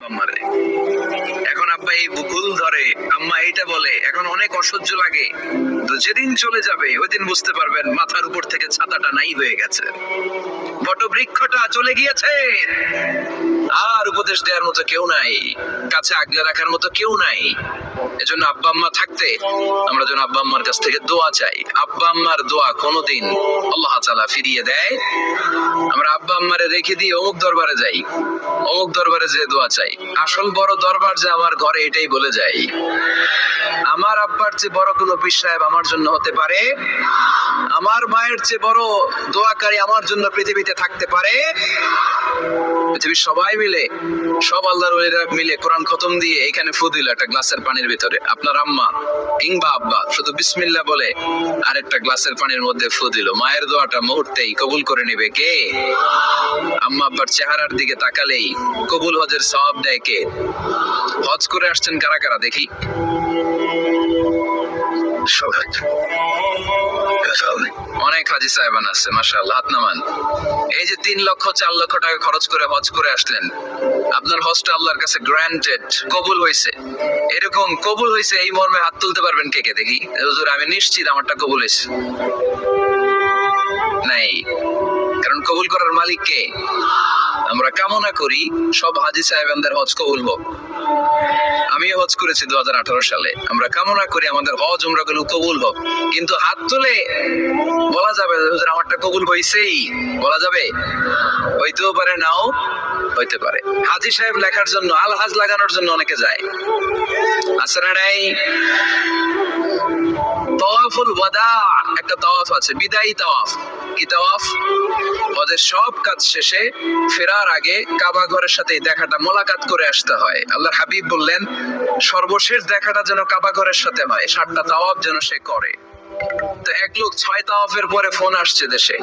আম্মারে। এখন আব্বা এই বুকুল ধরে, আম্মা এইটা বলে, এখন অনেক অসহ্য লাগে। তো যেদিন চলে যাবে ওই দিন বুঝতে পারবেন মাথার উপর থেকে ছাতাটা নাই হয়ে গেছে, বটবৃক্ষটা চলে গিয়েছে। আর উপদেশ দেওয়ার মতো কেউ নাই, কাছে আগলে রাখার মতো কেউ নাই। এজন্য আব্বা আম্মা থাকতে আমরা যেন আব্বা আম্মার কাছ থেকে দোয়া চাই। আব্বা আম্মার দোয়া কোনোদিন আল্লাহ তাআলা ফিরিয়ে দেয়। আমরা আব্বা আম্মারে রেখে দিয়ে অমুক দরবারে যাই, অমুক দরবারে যে দোয়া চাই। আসল বড় দরবার যে আমার ঘরে, এটাই বলে যাই। আমার আব্বার চেয়ে বড় কোনো পীর সাহেব আমার জন্য হতে পারে, আমার মায়ের চেয়ে বড় দোয়াকারী আমার জন্য পৃথিবীতে থাকতে পারে। পৃথিবীর সবাই মিলে, সব আল্লাহর ওলিরা মিলে কোরআন খতম দিয়ে এখানে ফু দিল একটা গ্লাসের পানির ভিতরে, আপনার আম্মা কিংবা আব্বা শুধু বিসমিল্লাহ বলে আরেকটা গ্লাসের পানির মধ্যে ফু দিল, মায়ের দোয়াটা মুহূর্তেই কবুল করে নেবে কে? আম্মা আব্বার চেহারার দিকে তাকালেই কবুল হজের সওয়াব দেয় কে? হজ করে আসছেন কারা কারা দেখি? অনেক হাজি সাহেবান আছে, মাশাআল্লাহ, হাত নামান। এই যে 3 লক্ষ 4 লক্ষ টাকা খরচ করে হজ করে আসলেন, আপনার হজটা আল্লাহর কাছে গ্রান্টেড, কবুল হয়েছে। এরকম কবুল হয়েছে এই মর্মে হাত তুলতে পারবেন কে কে দেখি? হুজুর আমি নিশ্চিত আমারটা কবুল হয়েছে। নাই, কারণ কবুল করার মালিক কে? আমরা কামনা করি সব হাজি সাহেবানদের হজ কবুল হোক। আমি হজ করেছি 2018 সালে। আমরা কামনা করি আমাদের হজ উমরা গুলো কবুল হোক, কিন্তু হাত তুলে বলা যাবে হুজুর আমারটা কবুল হইছেই, বলা যাবে? হইতেও পারে, নাও হইতে পারে। হাজি সাহেব লেখার জন্য, আল হাজ লাগানোর জন্য অনেকে যায়, আছে না নাই? তাওয়াফুল ওয়াদা একটা তাওয়াফ আছে, বিদায়ী তাওয়াফ। কি তাওয়াফ? হজের সব কাজ শেষে ফেরার আগে কাবা ঘরের সাথে দেখাটা, মোলাকাত করে আসতে হয়। আল্লাহর হাবিব বললেন সর্বশেষ দেখাটা যেন কাবা ঘরের সাথে হয়, 7টা তাওয়াফ যেন সে করে। তো এক লোক 6 তাওয়াফের পরে ফোন আসছে দেশে,